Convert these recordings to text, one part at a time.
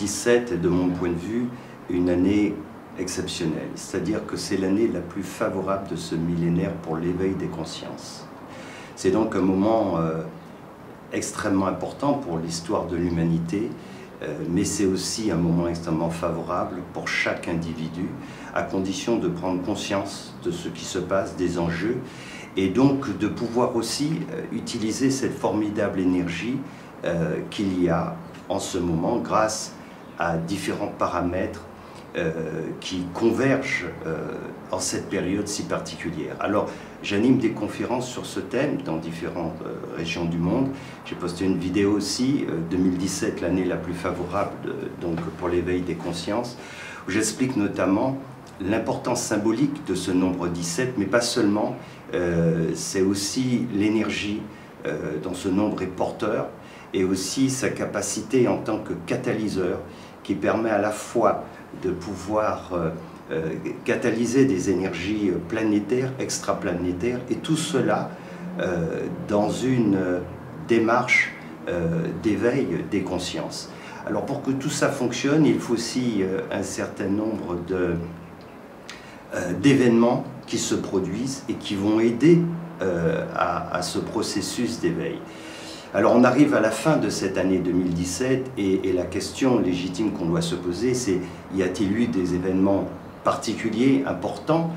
2017 est de mon point de vue une année exceptionnelle, c'est-à-dire que c'est l'année la plus favorable de ce millénaire pour l'éveil des consciences. C'est donc un moment extrêmement important pour l'histoire de l'humanité, mais c'est aussi un moment extrêmement favorable pour chaque individu, à condition de prendre conscience de ce qui se passe, des enjeux, et donc de pouvoir aussi utiliser cette formidable énergie qu'il y a en ce moment grâce à différents paramètres qui convergent en cette période si particulière. Alors, j'anime des conférences sur ce thème dans différentes régions du monde. J'ai posté une vidéo aussi, 2017, l'année la plus favorable donc pour l'éveil des consciences, où j'explique notamment l'importance symbolique de ce nombre 17, mais pas seulement, c'est aussi l'énergie dont ce nombre est porteur, et aussi sa capacité en tant que catalyseur qui permet à la fois de pouvoir catalyser des énergies planétaires, extraplanétaires, et tout cela dans une démarche d'éveil des consciences. Alors pour que tout ça fonctionne, il faut aussi un certain nombre d'événements qui se produisent et qui vont aider à ce processus d'éveil. Alors on arrive à la fin de cette année 2017 et la question légitime qu'on doit se poser, c'est y a-t-il eu des événements particuliers, importants,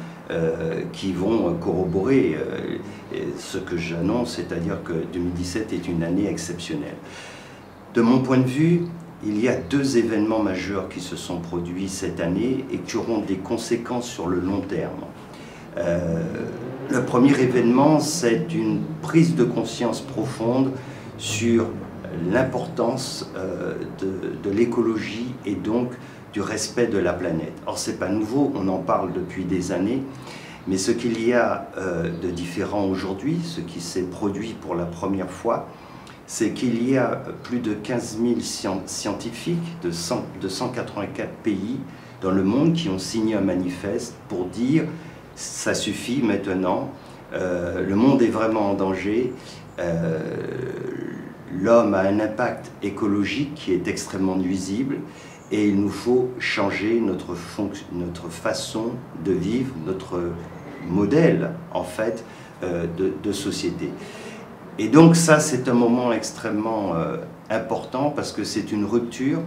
qui vont corroborer ce que j'annonce, c'est-à-dire que 2017 est une année exceptionnelle. De mon point de vue, il y a deux événements majeurs qui se sont produits cette année et qui auront des conséquences sur le long terme. Le premier événement, c'est une prise de conscience profonde sur l'importance de l'écologie et donc du respect de la planète. Or, ce n'est pas nouveau, on en parle depuis des années, mais ce qu'il y a de différent aujourd'hui, ce qui s'est produit pour la première fois, c'est qu'il y a plus de 15 000 scientifiques de 184 pays dans le monde qui ont signé un manifeste pour dire « ça suffit maintenant, le monde est vraiment en danger ». L'homme a un impact écologique qui est extrêmement nuisible et il nous faut changer notre façon de vivre, notre modèle en fait de société. Et donc ça c'est un moment extrêmement important parce que c'est une rupture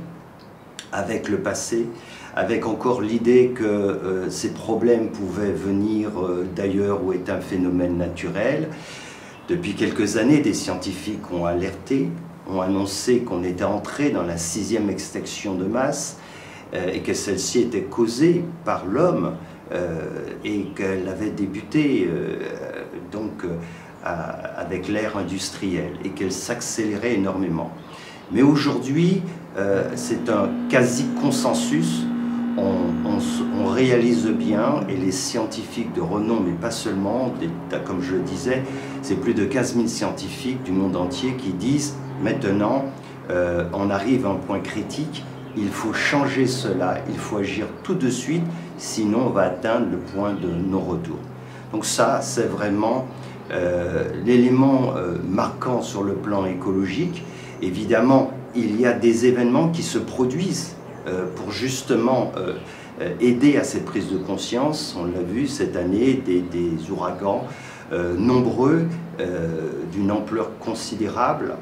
avec le passé, avec encore l'idée que ces problèmes pouvaient venir d'ailleurs ou est un phénomène naturel. Depuis quelques années, des scientifiques ont alerté, ont annoncé qu'on était entré dans la 6e extinction de masse et que celle-ci était causée par l'homme et qu'elle avait débuté avec l'ère industrielle et qu'elle s'accélérait énormément. Mais aujourd'hui, c'est un quasi-consensus. On réalise bien, et les scientifiques de renom, mais pas seulement, comme je le disais, c'est plus de 15 000 scientifiques du monde entier qui disent maintenant, on arrive à un point critique, il faut changer cela, il faut agir tout de suite, sinon on va atteindre le point de non-retour. Donc ça, c'est vraiment l'élément marquant sur le plan écologique. Évidemment, il y a des événements qui se produisent pour justement aider à cette prise de conscience. On l'a vu cette année, des ouragans nombreux, d'une ampleur considérable,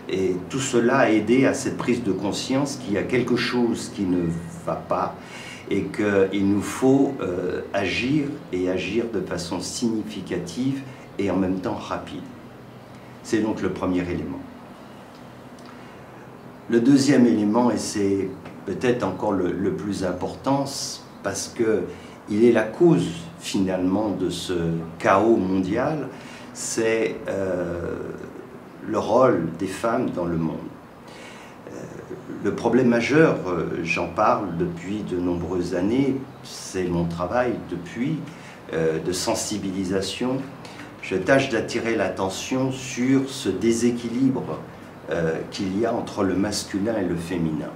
et tout cela a aidé à cette prise de conscience qu'il y a quelque chose qui ne va pas et qu'il nous faut agir et agir de façon significative et en même temps rapide. C'est donc le premier élément. Le deuxième élément, et c'est peut-être encore le plus important, parce qu'il est la cause finalement de ce chaos mondial, c'est le rôle des femmes dans le monde. Le problème majeur, j'en parle depuis de nombreuses années, c'est mon travail depuis, de sensibilisation. Je tâche d'attirer l'attention sur ce déséquilibre qu'il y a entre le masculin et le féminin.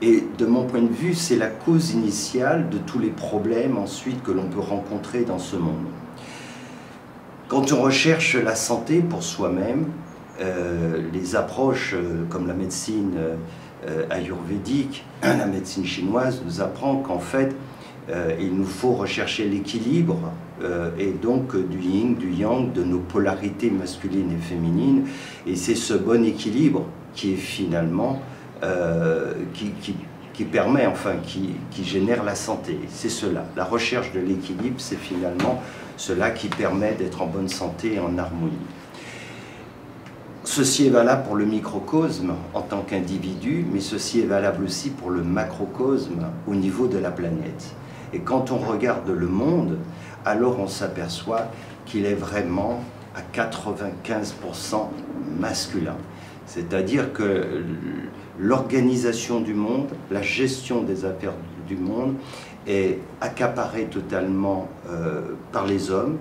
Et de mon point de vue, c'est la cause initiale de tous les problèmes ensuite que l'on peut rencontrer dans ce monde. Quand on recherche la santé pour soi-même, les approches comme la médecine ayurvédique, la médecine chinoise nous apprend qu'en fait, il nous faut rechercher l'équilibre et donc du yin, du yang, de nos polarités masculines et féminines. Et c'est ce bon équilibre qui est finalement, qui permet, enfin, qui génère la santé. C'est cela. La recherche de l'équilibre, c'est finalement cela qui permet d'être en bonne santé et en harmonie. Ceci est valable pour le microcosme en tant qu'individu, mais ceci est valable aussi pour le macrocosme au niveau de la planète. Et quand on regarde le monde, alors on s'aperçoit qu'il est vraiment à 95% masculin. C'est-à-dire que l'organisation du monde, la gestion des affaires du monde est accaparée totalement par les hommes.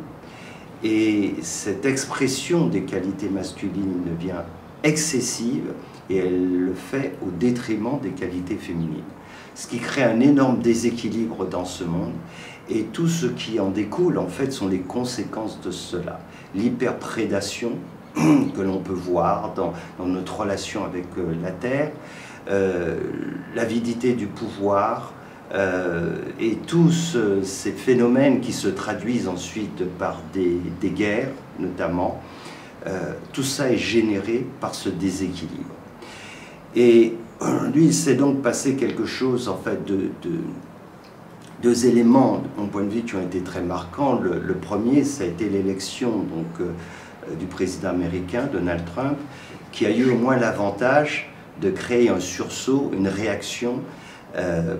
Et cette expression des qualités masculines devient excessive et elle le fait au détriment des qualités féminines. Ce qui crée un énorme déséquilibre dans ce monde et tout ce qui en découle en fait sont les conséquences de cela. L'hyperprédation que l'on peut voir dans notre relation avec la Terre, l'avidité du pouvoir, et tous ces phénomènes qui se traduisent ensuite par des guerres, notamment, tout ça est généré par ce déséquilibre. Et lui, il s'est donc passé quelque chose, en fait, deux éléments, de mon point de vue, qui ont été très marquants. Le premier, ça a été l'élection du président américain, Donald Trump, qui a eu au moins l'avantage de créer un sursaut, une réaction,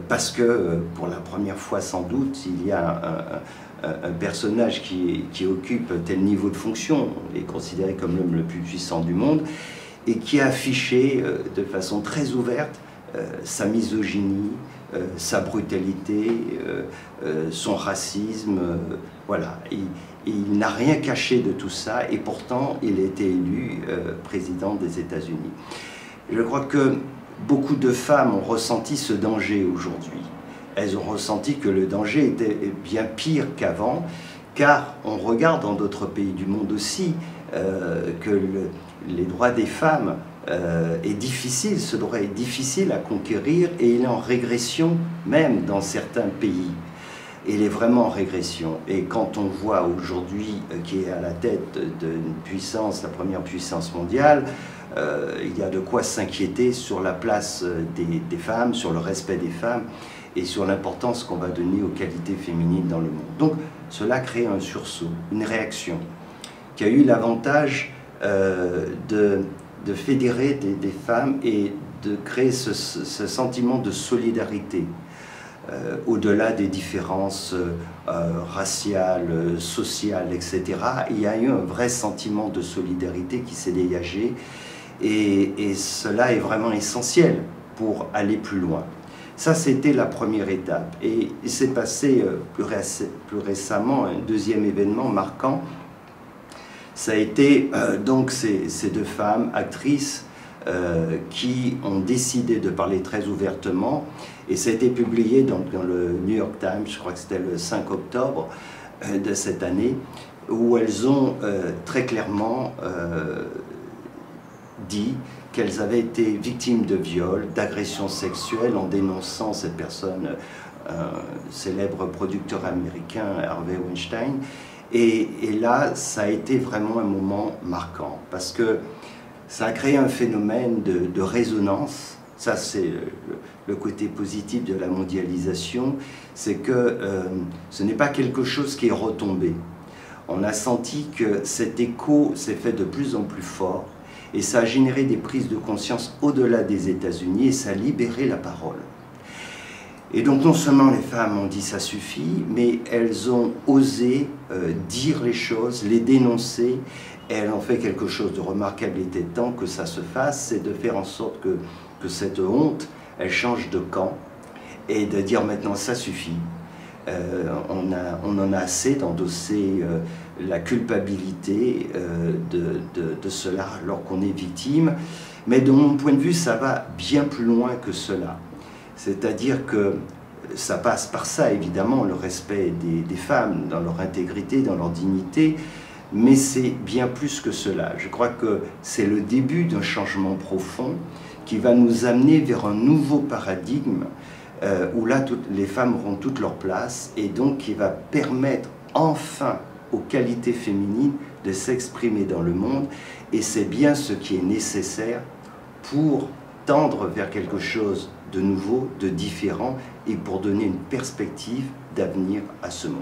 parce que pour la première fois sans doute, il y a un personnage qui occupe tel niveau de fonction, il est considéré comme l'homme le plus puissant du monde, et qui a affiché de façon très ouverte sa misogynie, sa brutalité, son racisme, voilà. Il n'a rien caché de tout ça, et pourtant il a été élu président des États-Unis. Je crois que beaucoup de femmes ont ressenti ce danger aujourd'hui. Elles ont ressenti que le danger était bien pire qu'avant, car on regarde dans d'autres pays du monde aussi que les droits des femmes est difficile, ce droit est difficile à conquérir et il est en régression même dans certains pays. Il est vraiment en régression. Et quand on voit aujourd'hui qui est à la tête d'une puissance, la première puissance mondiale, il y a de quoi s'inquiéter sur la place des femmes, sur le respect des femmes et sur l'importance qu'on va donner aux qualités féminines dans le monde. Donc cela crée un sursaut, une réaction qui a eu l'avantage de fédérer des femmes et de créer ce sentiment de solidarité au-delà des différences raciales, sociales, etc. Il y a eu un vrai sentiment de solidarité qui s'est dégagé et cela est vraiment essentiel pour aller plus loin. Ça, c'était la première étape. Et il s'est passé plus récemment un deuxième événement marquant. Ça a été donc ces deux femmes, actrices, qui ont décidé de parler très ouvertement. Et ça a été publié donc, dans le New York Times, je crois que c'était le 5 octobre de cette année, où elles ont très clairement dit qu'elles avaient été victimes de viol, d'agressions sexuelles en dénonçant cette personne, célèbre producteur américain Harvey Weinstein. Et là, ça a été vraiment un moment marquant parce que ça a créé un phénomène de résonance. Ça, c'est le côté positif de la mondialisation, c'est que ce n'est pas quelque chose qui est retombé. On a senti que cet écho s'est fait de plus en plus fort et ça a généré des prises de conscience au-delà des États-Unis et ça a libéré la parole. Et donc non seulement les femmes ont dit ça suffit, mais elles ont osé dire les choses, les dénoncer, et elles ont fait quelque chose de remarquable. Il était temps que ça se fasse, c'est de faire en sorte que cette honte, elle change de camp, et de dire maintenant ça suffit. On en a assez d'endosser la culpabilité de cela alors qu'on est victime, mais de mon point de vue ça va bien plus loin que cela. C'est-à-dire que ça passe par ça, évidemment, le respect des femmes dans leur intégrité, dans leur dignité, mais c'est bien plus que cela. Je crois que c'est le début d'un changement profond qui va nous amener vers un nouveau paradigme où là, les femmes auront toute leur place et donc qui va permettre enfin aux qualités féminines de s'exprimer dans le monde. Et c'est bien ce qui est nécessaire pour tendre vers quelque chose de nouveau, de différent et pour donner une perspective d'avenir à ce monde.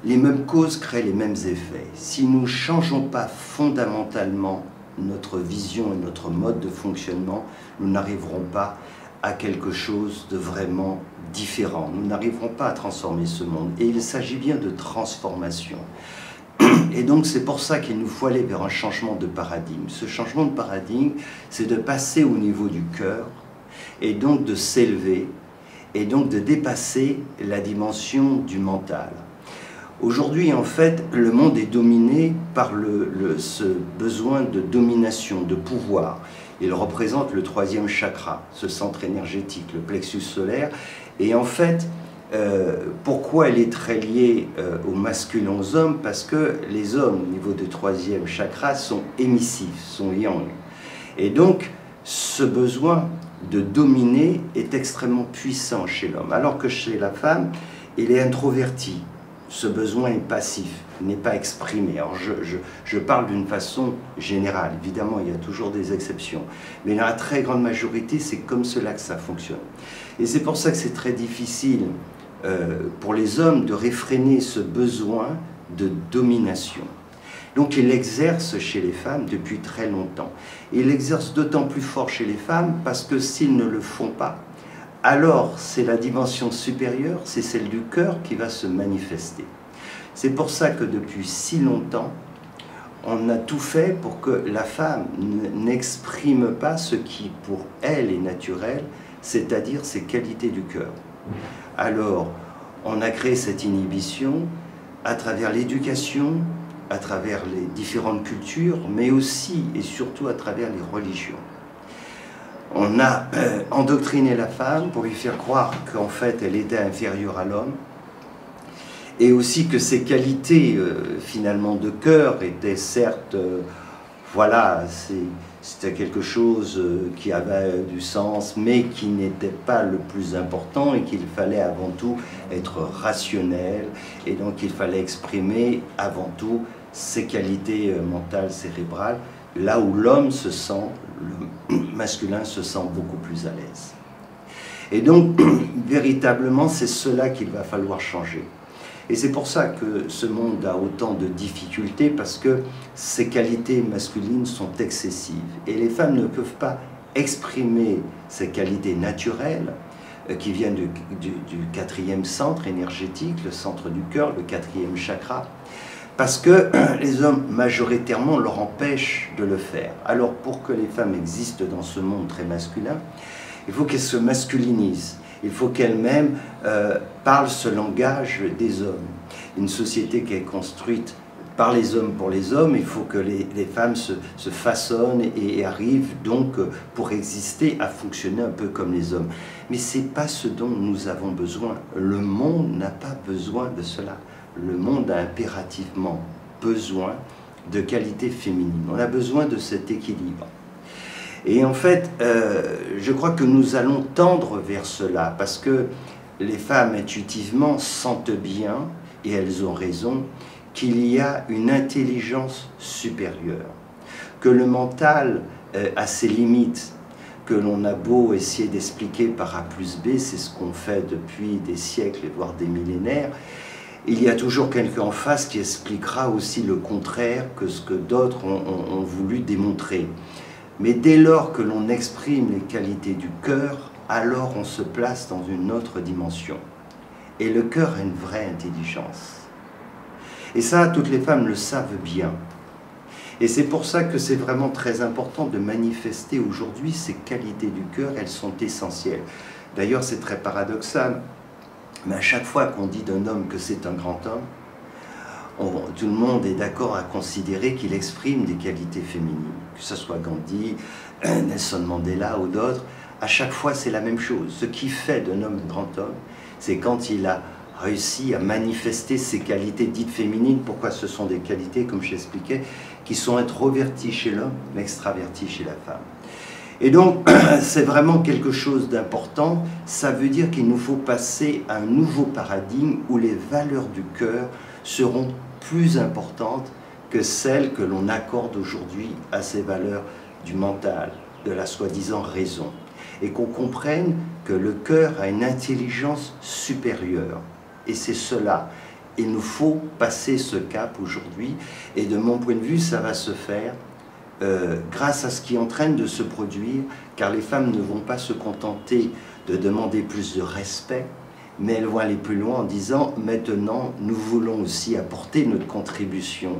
Les mêmes causes créent les mêmes effets. Si nous ne changeons pas fondamentalement notre vision et notre mode de fonctionnement, nous n'arriverons pas à quelque chose de vraiment différent. Nous n'arriverons pas à transformer ce monde. Et il s'agit bien de transformation. Et donc c'est pour ça qu'il nous faut aller vers un changement de paradigme. Ce changement de paradigme, c'est de passer au niveau du cœur, et donc de s'élever, et donc de dépasser la dimension du mental. Aujourd'hui, en fait, le monde est dominé par ce besoin de domination, de pouvoir. Il représente le troisième chakra, ce centre énergétique, le plexus solaire. Et en fait, pourquoi elle est très liée aux masculins, aux hommes? Parce que les hommes, au niveau du troisième chakra, sont émissifs, sont yang. Et donc, ce besoin de dominer est extrêmement puissant chez l'homme, alors que chez la femme, il est introverti. Ce besoin est passif, n'est pas exprimé. Alors je parle d'une façon générale, évidemment il y a toujours des exceptions, mais dans la très grande majorité c'est comme cela que ça fonctionne. Et c'est pour ça que c'est très difficile pour les hommes de réfréner ce besoin de domination. Donc il l'exerce chez les femmes depuis très longtemps. Et il l'exerce d'autant plus fort chez les femmes parce que s'ils ne le font pas, alors c'est la dimension supérieure, c'est celle du cœur qui va se manifester. C'est pour ça que depuis si longtemps, on a tout fait pour que la femme n'exprime pas ce qui pour elle est naturel, c'est-à-dire ses qualités du cœur. Alors, on a créé cette inhibition à travers l'éducation, à travers les différentes cultures, mais aussi et surtout à travers les religions. On a endoctriné la femme pour lui faire croire qu'en fait elle était inférieure à l'homme et aussi que ses qualités finalement de cœur étaient certes, voilà, c'était quelque chose qui avait du sens mais qui n'était pas le plus important et qu'il fallait avant tout être rationnel et donc il fallait exprimer avant tout ses qualités mentales, cérébrales, là où l'homme se sent, le masculin se sent beaucoup plus à l'aise. Et donc, véritablement, c'est cela qu'il va falloir changer. Et c'est pour ça que ce monde a autant de difficultés, parce que ces qualités masculines sont excessives. Et les femmes ne peuvent pas exprimer ces qualités naturelles qui viennent du quatrième centre énergétique, le centre du cœur, le quatrième chakra, parce que les hommes, majoritairement, leur empêchent de le faire. Alors, pour que les femmes existent dans ce monde très masculin, il faut qu'elles se masculinisent. Il faut qu'elles-mêmes parlent ce langage des hommes. Une société qui est construite par les hommes pour les hommes, il faut que les femmes se façonnent et arrivent donc, pour exister, à fonctionner un peu comme les hommes. Mais ce n'est pas ce dont nous avons besoin. Le monde n'a pas besoin de cela. Le monde a impérativement besoin de qualités féminines. On a besoin de cet équilibre. Et en fait, je crois que nous allons tendre vers cela, parce que les femmes intuitivement sentent bien, et elles ont raison, qu'il y a une intelligence supérieure, que le mental a ses limites, que l'on a beau essayer d'expliquer par A plus B, c'est ce qu'on fait depuis des siècles, voire des millénaires. Il y a toujours quelqu'un en face qui expliquera aussi le contraire que ce que d'autres ont voulu démontrer. Mais dès lors que l'on exprime les qualités du cœur, alors on se place dans une autre dimension. Et le cœur a une vraie intelligence. Et ça, toutes les femmes le savent bien. Et c'est pour ça que c'est vraiment très important de manifester aujourd'hui ces qualités du cœur, elles sont essentielles. D'ailleurs, c'est très paradoxal. Mais à chaque fois qu'on dit d'un homme que c'est un grand homme, tout le monde est d'accord à considérer qu'il exprime des qualités féminines, que ce soit Gandhi, Nelson Mandela ou d'autres. à chaque fois c'est la même chose. Ce qui fait d'un homme un grand homme, c'est quand il a réussi à manifester ses qualités dites féminines. Pourquoi? Ce sont des qualités, comme j'expliquais, qui sont introverties chez l'homme, mais extraverties chez la femme. Et donc, c'est vraiment quelque chose d'important. Ça veut dire qu'il nous faut passer à un nouveau paradigme où les valeurs du cœur seront plus importantes que celles que l'on accorde aujourd'hui à ces valeurs du mental, de la soi-disant raison. Et qu'on comprenne que le cœur a une intelligence supérieure. Et c'est cela. Il nous faut passer ce cap aujourd'hui. Et de mon point de vue, ça va se faire grâce à ce qui est en train de se produire, car les femmes ne vont pas se contenter de demander plus de respect, mais elles vont aller plus loin en disant « Maintenant, nous voulons aussi apporter notre contribution,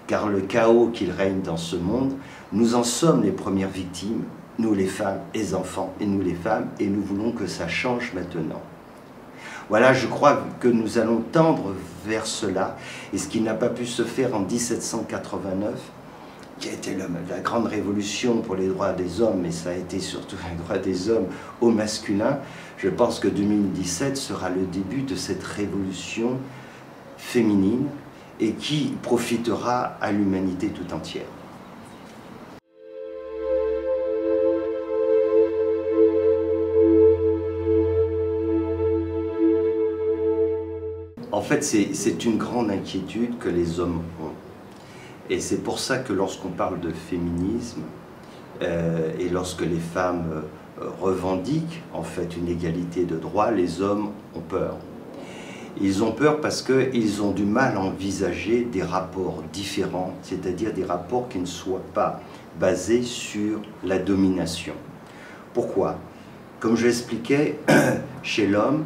car le chaos qu'il règne dans ce monde, nous en sommes les premières victimes, nous les femmes et les enfants, et nous les femmes, et nous voulons que ça change maintenant. » Voilà, je crois que nous allons tendre vers cela, et ce qui n'a pas pu se faire en 1789, qui a été la grande révolution pour les droits des hommes, mais ça a été surtout les droits des hommes au masculin. Je pense que 2017 sera le début de cette révolution féminine et qui profitera à l'humanité tout entière. En fait, c'est une grande inquiétude que les hommes ont. Et c'est pour ça que lorsqu'on parle de féminisme, et lorsque les femmes revendiquent en fait une égalité de droits, les hommes ont peur. Ils ont peur parce qu'ils ont du mal à envisager des rapports différents, c'est-à-dire des rapports qui ne soient pas basés sur la domination. Pourquoi? Comme je l'expliquais, chez l'homme,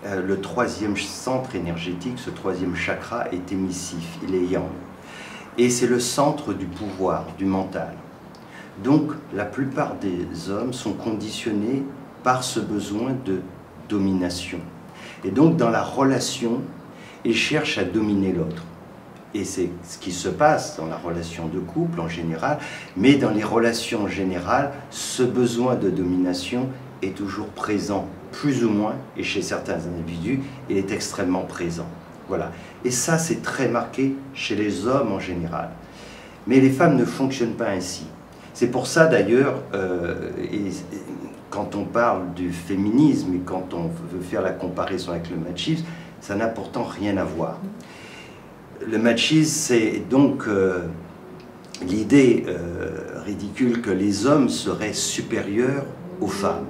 le troisième centre énergétique, ce troisième chakra est émissif, il est yang. Et c'est le centre du pouvoir, du mental. Donc, la plupart des hommes sont conditionnés par ce besoin de domination. Et donc, dans la relation, ils cherchent à dominer l'autre. Et c'est ce qui se passe dans la relation de couple en général, mais dans les relations en général, ce besoin de domination est toujours présent, plus ou moins, et chez certains individus, il est extrêmement présent. Voilà. Et ça, c'est très marqué chez les hommes en général. Mais les femmes ne fonctionnent pas ainsi. C'est pour ça d'ailleurs, quand on parle du féminisme et quand on veut faire la comparaison avec le machisme, ça n'a pourtant rien à voir. Le machisme, c'est donc l'idée ridicule que les hommes seraient supérieurs aux femmes.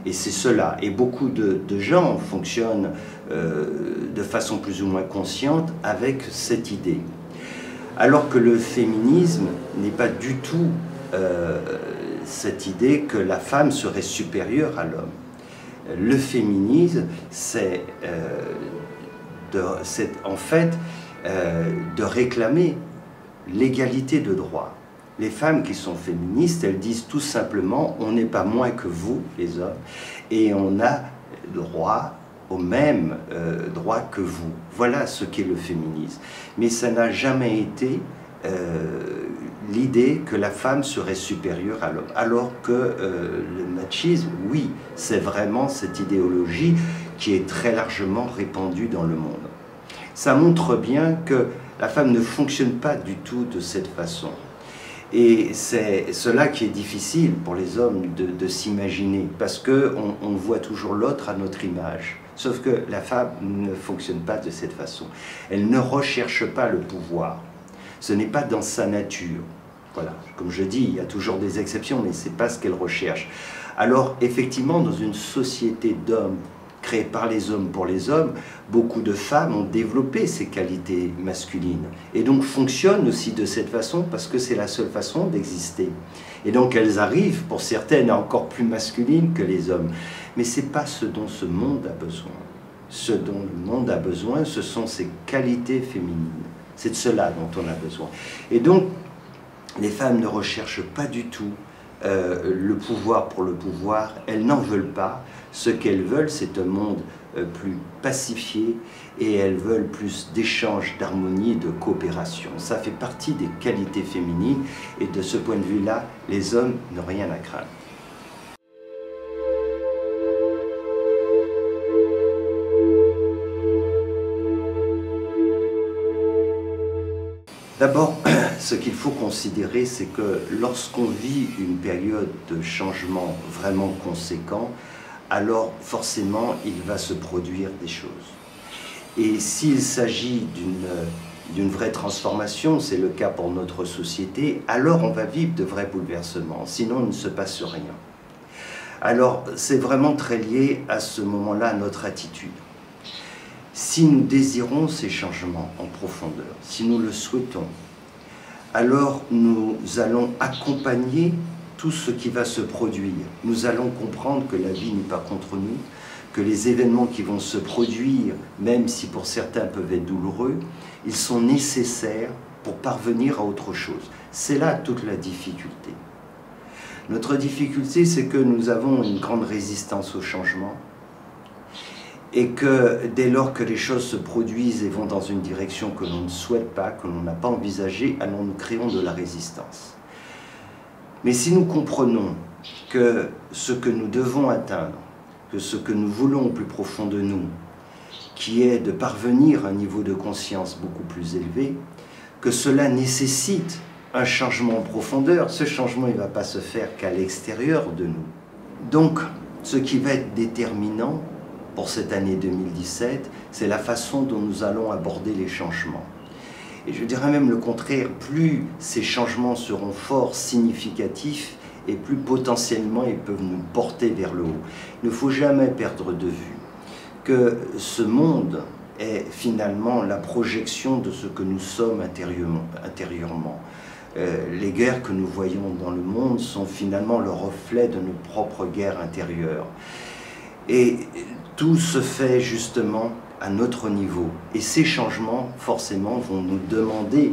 Et c'est cela. Et beaucoup de gens fonctionnent de façon plus ou moins consciente avec cette idée. Alors que le féminisme n'est pas du tout cette idée que la femme serait supérieure à l'homme. Le féminisme, c'est en fait de réclamer l'égalité de droits. Les femmes qui sont féministes, elles disent tout simplement « on n'est pas moins que vous, les hommes, et on a droit aux mêmes droits que vous ». Voilà ce qu'est le féminisme. Mais ça n'a jamais été l'idée que la femme serait supérieure à l'homme. Alors que le machisme, oui, c'est vraiment cette idéologie qui est très largement répandue dans le monde. Ça montre bien que la femme ne fonctionne pas du tout de cette façon. Et c'est cela qui est difficile pour les hommes de s'imaginer, parce qu'on voit toujours l'autre à notre image. Sauf que la femme ne fonctionne pas de cette façon. Elle ne recherche pas le pouvoir. Ce n'est pas dans sa nature. Voilà. Comme je dis, il y a toujours des exceptions, mais ce n'est pas ce qu'elle recherche. Alors, effectivement, dans une société d'hommes, créée par les hommes pour les hommes, beaucoup de femmes ont développé ces qualités masculines et donc fonctionnent aussi de cette façon parce que c'est la seule façon d'exister. Et donc elles arrivent, pour certaines, encore plus masculines que les hommes. Mais ce n'est pas ce dont ce monde a besoin. Ce dont le monde a besoin, ce sont ces qualités féminines. C'est de cela dont on a besoin. Et donc, les femmes ne recherchent pas du tout le pouvoir pour le pouvoir, elles n'en veulent pas. Ce qu'elles veulent, c'est un monde plus pacifié et elles veulent plus d'échanges, d'harmonie, de coopération. Ça fait partie des qualités féminines et de ce point de vue-là, les hommes n'ont rien à craindre. D'abord, ce qu'il faut considérer, c'est que lorsqu'on vit une période de changement vraiment conséquent, alors forcément il va se produire des choses. Et s'il s'agit d'une vraie transformation, c'est le cas pour notre société, alors on va vivre de vrais bouleversements, sinon il ne se passe rien. Alors c'est vraiment très lié à ce moment-là à notre attitude. Si nous désirons ces changements en profondeur, si nous le souhaitons, alors nous allons accompagner tout ce qui va se produire. Nous allons comprendre que la vie n'est pas contre nous, que les événements qui vont se produire, même si pour certains peuvent être douloureux, ils sont nécessaires pour parvenir à autre chose. C'est là toute la difficulté. Notre difficulté, c'est que nous avons une grande résistance au changement et que dès lors que les choses se produisent et vont dans une direction que l'on ne souhaite pas, que l'on n'a pas envisagée, alors nous créons de la résistance. Mais si nous comprenons que ce que nous devons atteindre, que ce que nous voulons au plus profond de nous, qui est de parvenir à un niveau de conscience beaucoup plus élevé, que cela nécessite un changement en profondeur, ce changement ne va pas se faire qu'à l'extérieur de nous. Donc, ce qui va être déterminant pour cette année 2017, c'est la façon dont nous allons aborder les changements. Et je dirais même le contraire, plus ces changements seront forts, significatifs, et plus potentiellement ils peuvent nous porter vers le haut. Il ne faut jamais perdre de vue que ce monde est finalement la projection de ce que nous sommes intérieurement. Les guerres que nous voyons dans le monde sont finalement le reflet de nos propres guerres intérieures. Et tout se fait justement à notre niveau. Et ces changements, forcément, vont nous demander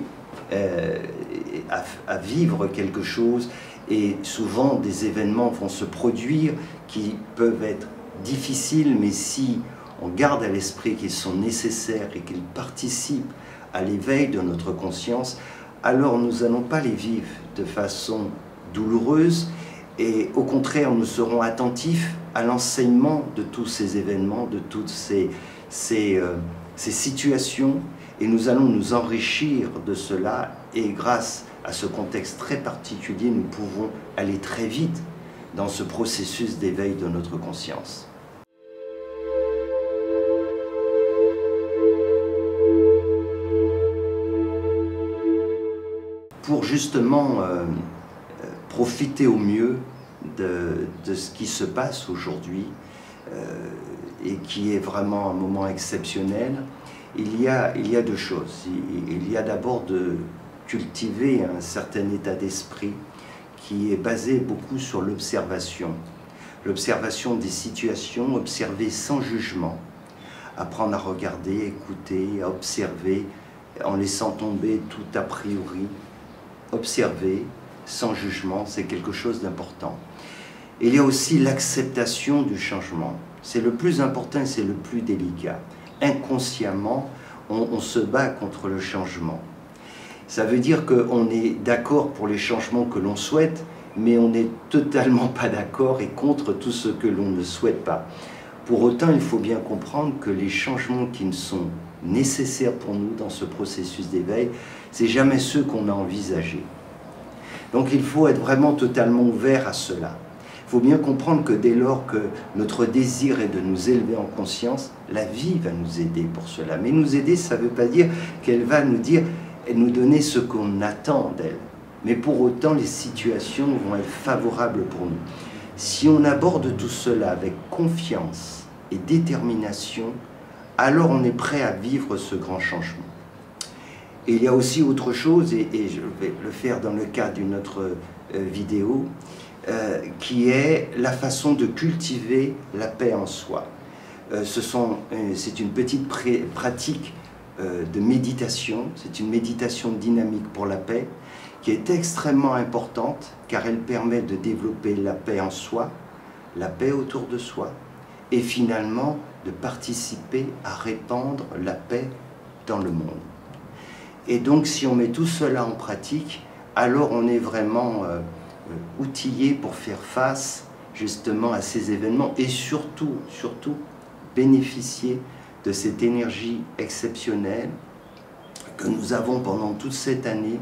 à vivre quelque chose. Et souvent, des événements vont se produire qui peuvent être difficiles, mais si on garde à l'esprit qu'ils sont nécessaires et qu'ils participent à l'éveil de notre conscience, alors nous n'allons pas les vivre de façon douloureuse et au contraire, nous serons attentifs à l'enseignement de tous ces événements, de toutes ces situations, et nous allons nous enrichir de cela, et grâce à ce contexte très particulier, nous pouvons aller très vite dans ce processus d'éveil de notre conscience. Pour justement profiter au mieux de ce qui se passe aujourd'hui et qui est vraiment un moment exceptionnel, il y a deux choses. Il y a d'abord de cultiver un certain état d'esprit qui est basé beaucoup sur l'observation. L'observation des situations, observer sans jugement, apprendre à regarder, écouter, à observer en laissant tomber tout a priori. Observer sans jugement, c'est quelque chose d'important. Il y a aussi l'acceptation du changement. C'est le plus important et c'est le plus délicat. Inconsciemment, on se bat contre le changement. Ça veut dire qu'on est d'accord pour les changements que l'on souhaite, mais on n'est totalement pas d'accord et contre tout ce que l'on ne souhaite pas. Pour autant, il faut bien comprendre que les changements qui sont nécessaires pour nous dans ce processus d'éveil, c'est jamais ceux qu'on a envisagés. Donc il faut être vraiment totalement ouvert à cela. Il faut bien comprendre que dès lors que notre désir est de nous élever en conscience, la vie va nous aider pour cela. Mais nous aider, ça ne veut pas dire qu'elle va nous dire et nous donner ce qu'on attend d'elle. Mais pour autant, les situations vont être favorables pour nous. Si on aborde tout cela avec confiance et détermination, alors on est prêt à vivre ce grand changement. Et il y a aussi autre chose, et je vais le faire dans le cadre d'une autre vidéo, qui est la façon de cultiver la paix en soi. C'est une petite pratique de méditation, c'est une méditation dynamique pour la paix, qui est extrêmement importante, car elle permet de développer la paix en soi, la paix autour de soi, et finalement de participer à répandre la paix dans le monde. Et donc si on met tout cela en pratique, alors on est vraiment outillé pour faire face justement à ces événements et surtout bénéficier de cette énergie exceptionnelle que nous avons pendant toute cette année,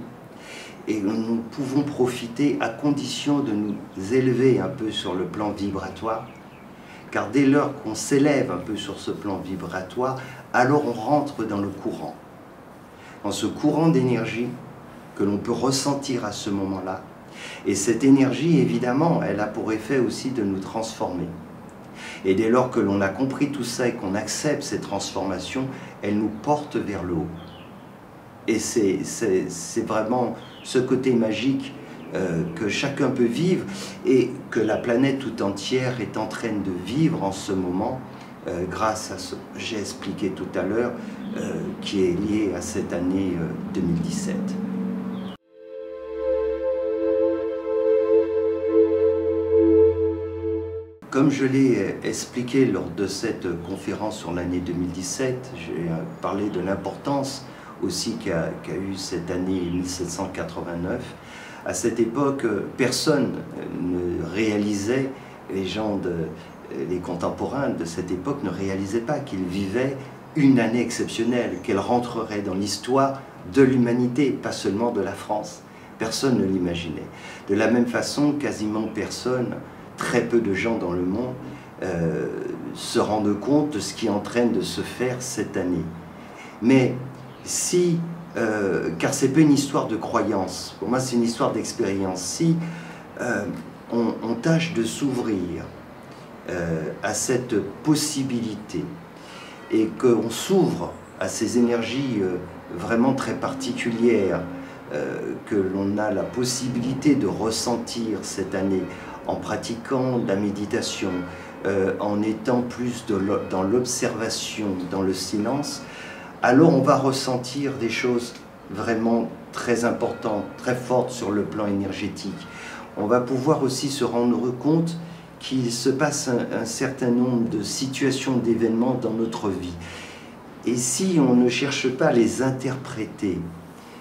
et nous pouvons profiter à condition de nous élever un peu sur le plan vibratoire, car dès lors qu'on s'élève un peu sur ce plan vibratoire, alors on rentre dans le courant. Dans ce courant d'énergie que l'on peut ressentir à ce moment-là. Et cette énergie, évidemment, elle a pour effet aussi de nous transformer. Et dès lors que l'on a compris tout ça et qu'on accepte ces transformations, elle nous porte vers le haut. Et c'est vraiment ce côté magique que chacun peut vivre et que la planète tout entière est en train de vivre en ce moment grâce à ce que j'ai expliqué tout à l'heure qui est lié à cette année 2017. Comme je l'ai expliqué lors de cette conférence sur l'année 2017, j'ai parlé de l'importance aussi qu'a eu cette année 1789. À cette époque, personne ne réalisait, les contemporains de cette époque ne réalisaient pas qu'ils vivaient une année exceptionnelle, qu'elle rentrerait dans l'histoire de l'humanité, pas seulement de la France. Personne ne l'imaginait. De la même façon, quasiment personne, très peu de gens dans le monde se rendent compte de ce qui est en train de se faire cette année. Mais si, car c'est pas une histoire de croyance, pour moi c'est une histoire d'expérience, si on tâche de s'ouvrir à cette possibilité et qu'on s'ouvre à ces énergies vraiment très particulières que l'on a la possibilité de ressentir cette année en pratiquant la méditation, en étant plus dans l'observation, dans le silence, alors on va ressentir des choses vraiment très importantes, très fortes sur le plan énergétique. On va pouvoir aussi se rendre compte qu'il se passe un certain nombre de situations, d'événements dans notre vie. Et si on ne cherche pas à les interpréter,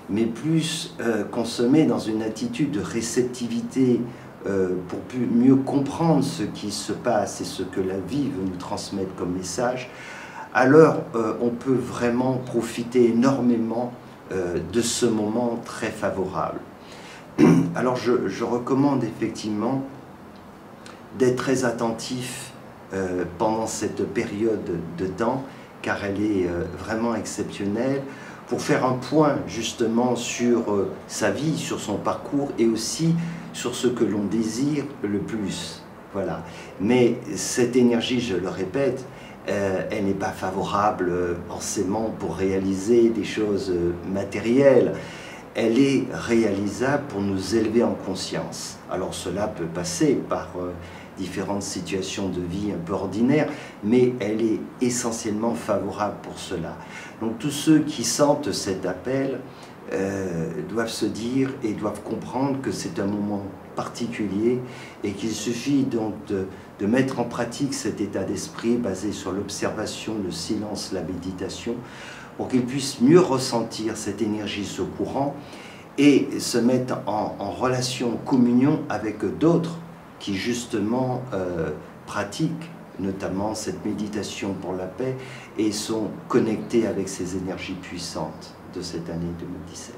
mais plus qu'on se met dans une attitude de réceptivité pour mieux comprendre ce qui se passe et ce que la vie veut nous transmettre comme message, alors on peut vraiment profiter énormément de ce moment très favorable. Alors je recommande effectivement d'être très attentif pendant cette période de temps, car elle est vraiment exceptionnelle, pour faire un point justement sur sa vie, sur son parcours et aussi sur ce que l'on désire le plus. Voilà. Mais cette énergie, je le répète, elle n'est pas favorable forcément pour réaliser des choses matérielles. Elle est réalisable pour nous élever en conscience. Alors cela peut passer par différentes situations de vie un peu ordinaires, mais elle est essentiellement favorable pour cela. Donc tous ceux qui sentent cet appel doivent se dire et doivent comprendre que c'est un moment particulier et qu'il suffit donc de mettre en pratique cet état d'esprit basé sur l'observation, le silence, la méditation, pour qu'ils puissent mieux ressentir cette énergie, ce courant, et se mettre en relation, en communion avec d'autres qui justement pratiquent notamment cette méditation pour la paix et sont connectés avec ces énergies puissantes de cette année 2017.